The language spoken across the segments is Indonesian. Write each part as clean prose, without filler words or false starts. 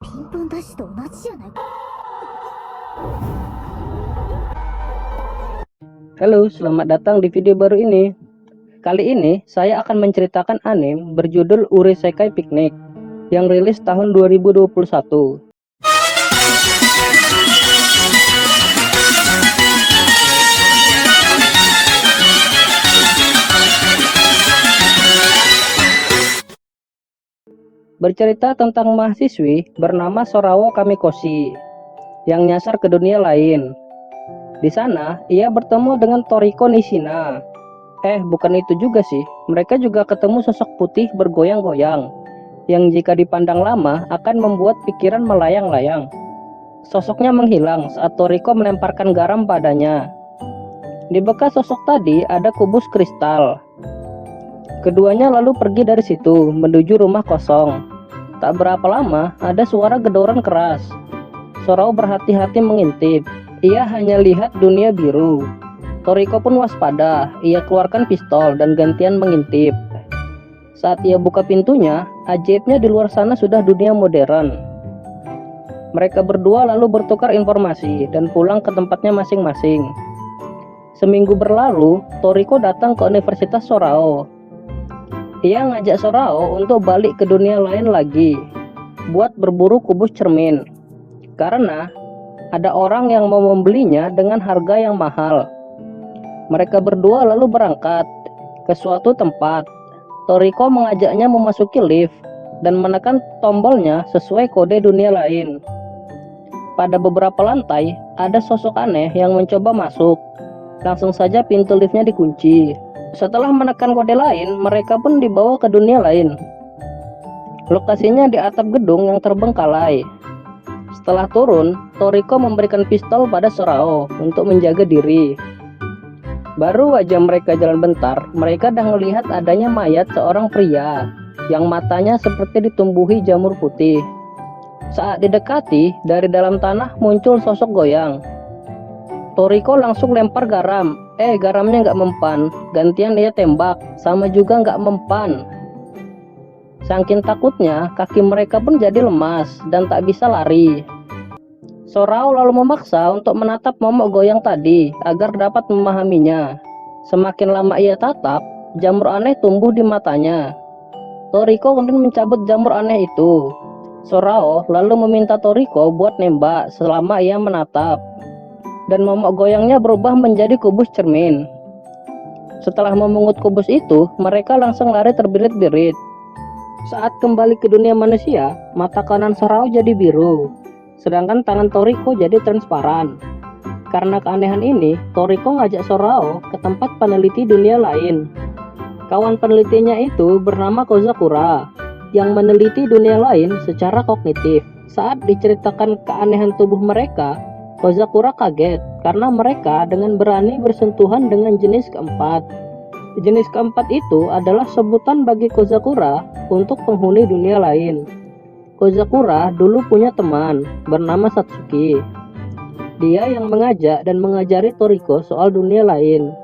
ピンポンダッシュと同じじゃないか。 Halo, selamat datang di video baru ini. Kali ini saya akan menceritakan anime berjudul Urisekai Picnic yang rilis tahun 2021. Bercerita tentang mahasiswi bernama Sorao Kamikoshi yang nyasar ke dunia lain. Di sana, ia bertemu dengan Toriko Nishina. Bukan itu juga sih. Mereka juga ketemu sosok putih bergoyang-goyang, yang jika dipandang lama akan membuat pikiran melayang-layang. Sosoknya menghilang saat Toriko melemparkan garam padanya. Di bekas sosok tadi ada kubus kristal. Keduanya lalu pergi dari situ, menuju rumah kosong. Tak berapa lama, ada suara gedoran keras. Sorao berhati-hati mengintip. Ia hanya lihat dunia biru. Toriko pun waspada. Ia keluarkan pistol dan gantian mengintip. Saat ia buka pintunya, ajaibnya di luar sana sudah dunia modern. Mereka berdua lalu bertukar informasi dan pulang ke tempatnya masing-masing. Seminggu berlalu, Toriko datang ke Universitas Sorao. Ia ngajak Sorao untuk balik ke dunia lain lagi, buat berburu kubus cermin. Karena ada orang yang mau membelinya dengan harga yang mahal. Mereka berdua lalu berangkat ke suatu tempat. Toriko mengajaknya memasuki lift dan menekan tombolnya sesuai kode dunia lain. Pada beberapa lantai, ada sosok aneh yang mencoba masuk. Langsung saja pintu liftnya dikunci. Setelah menekan kode lain, mereka pun dibawa ke dunia lain. Lokasinya di atap gedung yang terbengkalai. Setelah turun, Toriko memberikan pistol pada Sorao untuk menjaga diri. Baru aja mereka jalan bentar, mereka dah melihat adanya mayat seorang pria yang matanya seperti ditumbuhi jamur putih. Saat didekati, dari dalam tanah muncul sosok goyang. Toriko langsung lempar garam. Garamnya nggak mempan. Gantian ia tembak, sama juga nggak mempan. Saking takutnya, kaki mereka pun jadi lemas dan tak bisa lari. Sorao lalu memaksa untuk menatap momok goyang tadi agar dapat memahaminya. Semakin lama ia tatap, jamur aneh tumbuh di matanya. Toriko kemudian mencabut jamur aneh itu. Sorao lalu meminta Toriko buat nembak selama ia menatap. Dan momok goyangnya berubah menjadi kubus cermin. Setelah memungut kubus itu, mereka langsung lari terbirit-birit. Saat kembali ke dunia manusia, mata kanan Sorao jadi biru, sedangkan tangan Toriko jadi transparan. Karena keanehan ini, Toriko ngajak Sorao ke tempat peneliti dunia lain. Kawan penelitinya itu bernama Kozakura, yang meneliti dunia lain secara kognitif. Saat diceritakan keanehan tubuh mereka, Kozakura kaget karena mereka dengan berani bersentuhan dengan jenis keempat. Jenis keempat itu adalah sebutan bagi Kozakura untuk penghuni dunia lain. Kozakura dulu punya teman bernama Satsuki. Dia yang mengajak dan mengajari Toriko soal dunia lain.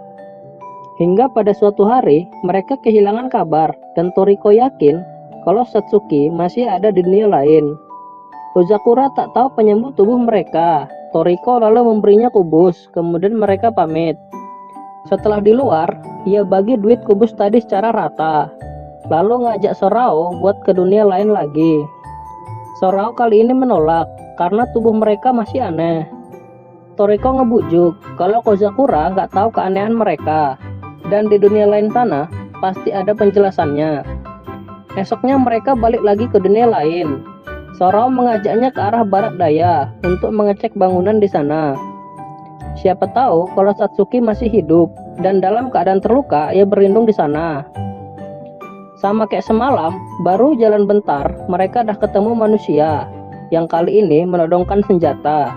Hingga pada suatu hari mereka kehilangan kabar dan Toriko yakin kalau Satsuki masih ada di dunia lain. Kozakura tak tahu penyembuh tubuh mereka. Toriko lalu memberinya kubus, kemudian mereka pamit. Setelah di luar, ia bagi duit kubus tadi secara rata, lalu ngajak Sorao buat ke dunia lain lagi. Sorao kali ini menolak, karena tubuh mereka masih aneh. Toriko ngebujuk kalau Kozakura nggak tahu keanehan mereka, dan di dunia lain sana pasti ada penjelasannya. Esoknya mereka balik lagi ke dunia lain. Sorao mengajaknya ke arah barat daya untuk mengecek bangunan di sana. Siapa tahu kalau Satsuki masih hidup dan dalam keadaan terluka ia berlindung di sana. Sama kayak semalam, baru jalan bentar mereka dah ketemu manusia yang kali ini menodongkan senjata.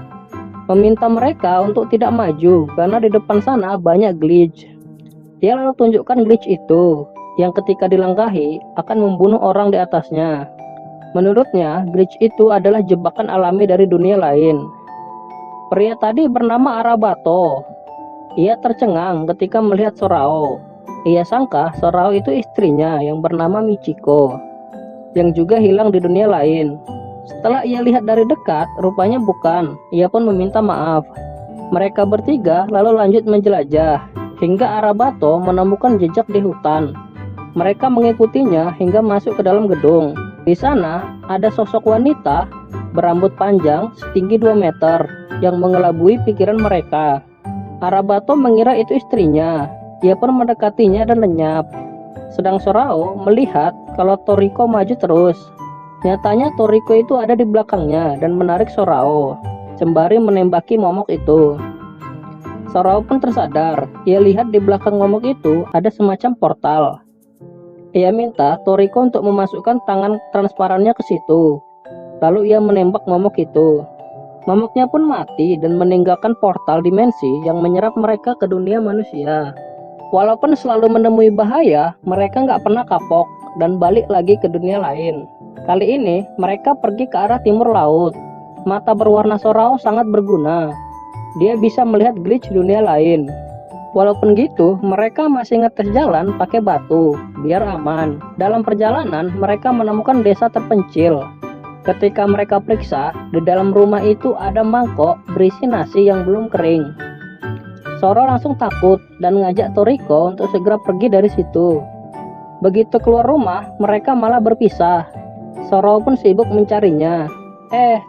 Meminta mereka untuk tidak maju karena di depan sana banyak glitch. Dia lalu tunjukkan glitch itu yang ketika dilangkahi akan membunuh orang di atasnya. Menurutnya, glitch itu adalah jebakan alami dari dunia lain. Pria tadi bernama Arabato. Ia tercengang ketika melihat Sorao. Ia sangka Sorao itu istrinya yang bernama Michiko, yang juga hilang di dunia lain. Setelah ia lihat dari dekat, rupanya bukan. Ia pun meminta maaf. Mereka bertiga lalu lanjut menjelajah, hingga Arabato menemukan jejak di hutan. Mereka mengikutinya hingga masuk ke dalam gedung. Di sana, ada sosok wanita berambut panjang setinggi 2 meter yang mengelabui pikiran mereka. Arabato mengira itu istrinya. Ia pun mendekatinya dan lenyap. Sedang Sorao melihat kalau Toriko maju terus. Nyatanya Toriko itu ada di belakangnya dan menarik Sorao, sembari menembaki momok itu. Sorao pun tersadar. Ia lihat di belakang momok itu ada semacam portal. Ia minta Toriko untuk memasukkan tangan transparannya ke situ. Lalu ia menembak momok itu. Momoknya pun mati dan meninggalkan portal dimensi yang menyerap mereka ke dunia manusia. Walaupun selalu menemui bahaya, mereka nggak pernah kapok dan balik lagi ke dunia lain. Kali ini mereka pergi ke arah timur laut. Mata berwarna Sorao sangat berguna. Dia bisa melihat glitch dunia lain. Walaupun gitu, mereka masih ngetes jalan pakai batu, biar aman. Dalam perjalanan, mereka menemukan desa terpencil. Ketika mereka periksa, di dalam rumah itu ada mangkok berisi nasi yang belum kering. Soro langsung takut dan ngajak Toriko untuk segera pergi dari situ. Begitu keluar rumah, mereka malah berpisah. Soro pun sibuk mencarinya.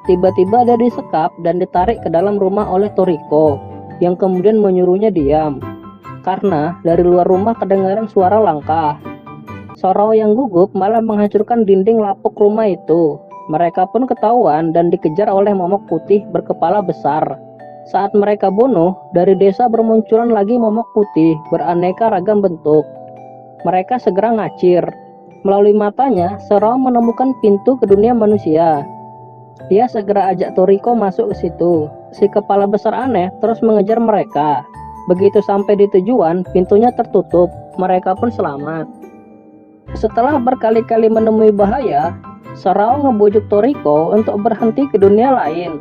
Tiba-tiba dia disekap dan ditarik ke dalam rumah oleh Toriko, yang kemudian menyuruhnya diam. Karena dari luar rumah kedengaran suara langkah. Soro yang gugup malah menghancurkan dinding lapuk rumah itu. Mereka pun ketahuan dan dikejar oleh momok putih berkepala besar. Saat mereka bunuh, dari desa bermunculan lagi momok putih beraneka ragam bentuk. Mereka segera ngacir. Melalui matanya, Sorao menemukan pintu ke dunia manusia. Dia segera ajak Toriko masuk ke situ. Si kepala besar aneh terus mengejar mereka. Begitu sampai di tujuan, pintunya tertutup. Mereka pun selamat. Setelah berkali-kali menemui bahaya, Sorao ngebujuk Toriko untuk berhenti ke dunia lain.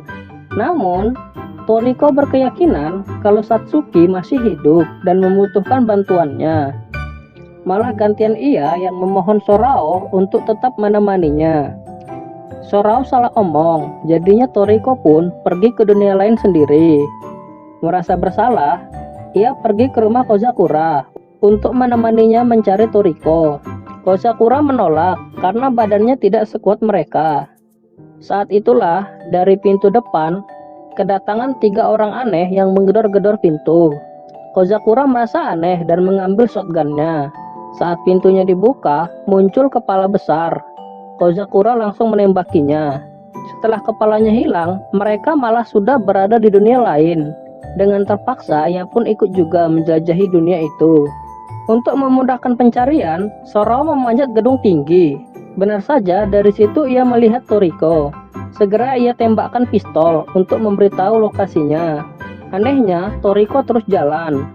Namun, Toriko berkeyakinan kalau Satsuki masih hidup dan membutuhkan bantuannya. Malah gantian ia yang memohon Sorao untuk tetap menemaninya. Sorao salah omong, jadinya Toriko pun pergi ke dunia lain sendiri. Merasa bersalah, ia pergi ke rumah Kozakura untuk menemaninya mencari Toriko. Kozakura menolak karena badannya tidak sekuat mereka. Saat itulah dari pintu depan kedatangan 3 orang aneh yang menggedor-gedor pintu. Kozakura merasa aneh dan mengambil shotgunnya. Saat pintunya dibuka, muncul kepala besar. Kozakura langsung menembakinya. Setelah kepalanya hilang, mereka malah sudah berada di dunia lain. Dengan terpaksa, ia pun ikut juga menjelajahi dunia itu. Untuk memudahkan pencarian, Sorao memanjat gedung tinggi. Benar saja, dari situ ia melihat Toriko. Segera ia tembakkan pistol untuk memberitahu lokasinya. Anehnya, Toriko terus jalan.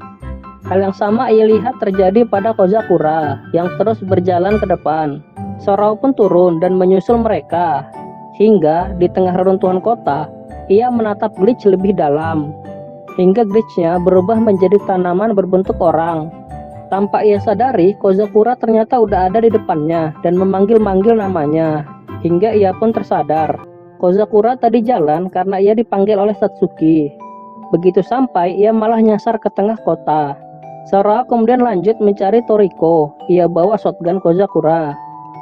Hal yang sama ia lihat terjadi pada Kozakura yang terus berjalan ke depan. Sorao pun turun dan menyusul mereka. Hingga di tengah reruntuhan kota, ia menatap glitch lebih dalam. Hingga glitchnya berubah menjadi tanaman berbentuk orang. Tanpa ia sadari, Kozakura ternyata udah ada di depannya dan memanggil-manggil namanya. Hingga ia pun tersadar. Kozakura tadi jalan karena ia dipanggil oleh Satsuki. Begitu sampai, ia malah nyasar ke tengah kota. Sorao kemudian lanjut mencari Toriko. Ia bawa shotgun Kozakura.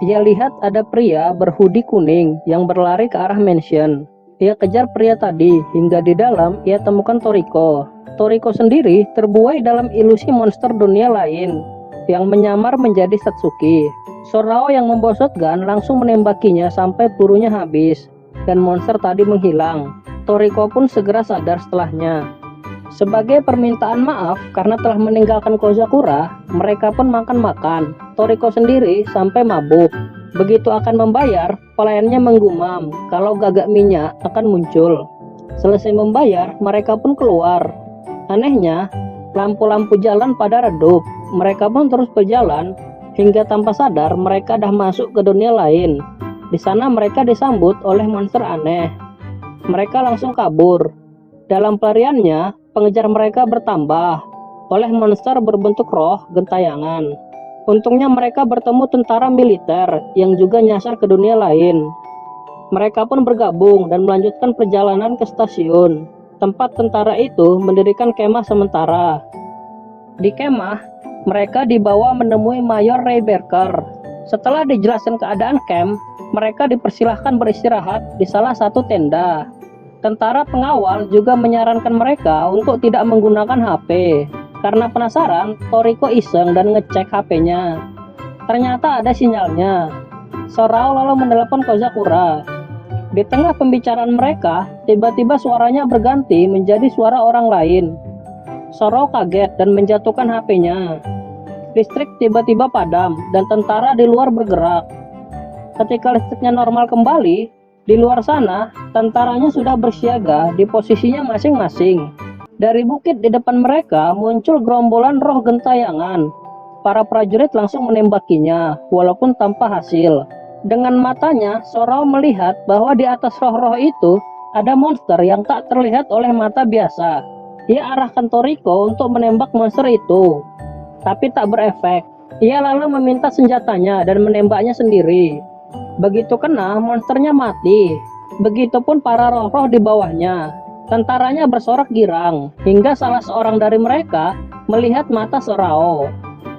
Ia lihat ada pria berhoodie kuning yang berlari ke arah mansion. Ia kejar pria tadi hingga di dalam ia temukan Toriko. Toriko sendiri terbuai dalam ilusi monster dunia lain yang menyamar menjadi Satsuki. Sorao yang membawa shotgun langsung menembakinya sampai pelurunya habis dan monster tadi menghilang. Toriko pun segera sadar setelahnya. Sebagai permintaan maaf karena telah meninggalkan Kozakura, mereka pun makan-makan. Toriko sendiri sampai mabuk. Begitu akan membayar, pelayannya menggumam kalau gagak minyak akan muncul. Selesai membayar, mereka pun keluar. Anehnya, lampu-lampu jalan pada redup. Mereka pun terus berjalan hingga tanpa sadar mereka dah masuk ke dunia lain. Di sana mereka disambut oleh monster aneh. Mereka langsung kabur. Dalam pelariannya, pengejar mereka bertambah oleh monster berbentuk roh gentayangan. Untungnya mereka bertemu tentara militer yang juga nyasar ke dunia lain. Mereka pun bergabung dan melanjutkan perjalanan ke stasiun. Tempat tentara itu mendirikan kemah sementara. Di kemah, mereka dibawa menemui Mayor Ray Barker. Setelah dijelaskan keadaan camp, mereka dipersilahkan beristirahat di salah satu tenda. Tentara pengawal juga menyarankan mereka untuk tidak menggunakan HP. Karena penasaran, Toriko iseng dan ngecek HP-nya. Ternyata ada sinyalnya. Sorao lalu menelepon Kozakura. Di tengah pembicaraan mereka, tiba-tiba suaranya berganti menjadi suara orang lain. Sorao kaget dan menjatuhkan HP-nya. Listrik tiba-tiba padam dan tentara di luar bergerak. Ketika listriknya normal kembali, di luar sana, tentaranya sudah bersiaga di posisinya masing-masing. Dari bukit di depan mereka muncul gerombolan roh gentayangan. Para prajurit langsung menembakinya, walaupun tanpa hasil. Dengan matanya, Sorao melihat bahwa di atas roh-roh itu ada monster yang tak terlihat oleh mata biasa. Ia arahkan Toriko untuk menembak monster itu, tapi tak berefek. Ia lalu meminta senjatanya dan menembaknya sendiri. Begitu kena, monsternya mati. Begitupun para roh-roh di bawahnya. Tentaranya bersorak girang, hingga salah seorang dari mereka melihat mata Sorao.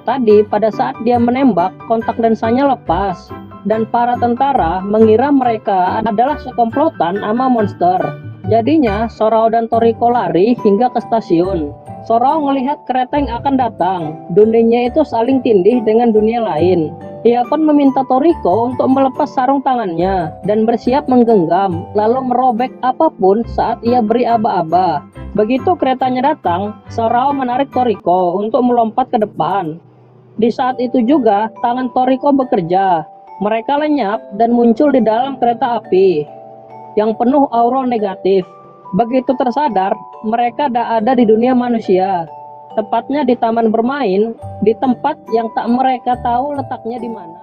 Tadi pada saat dia menembak, kontak lensanya lepas, dan para tentara mengira mereka adalah sekomplotan sama monster. Jadinya Sorao dan Toriko lari hingga ke stasiun. Sorao melihat kereta yang akan datang. Dunianya itu saling tindih dengan dunia lain. Ia pun meminta Toriko untuk melepas sarung tangannya dan bersiap menggenggam, lalu merobek apapun saat ia beri aba-aba. Begitu keretanya datang, Sorao menarik Toriko untuk melompat ke depan. Di saat itu juga, tangan Toriko bekerja. Mereka lenyap dan muncul di dalam kereta api yang penuh aura negatif. Begitu tersadar, mereka tak ada di dunia manusia. Tepatnya di taman bermain, di tempat yang tak mereka tahu letaknya di mana.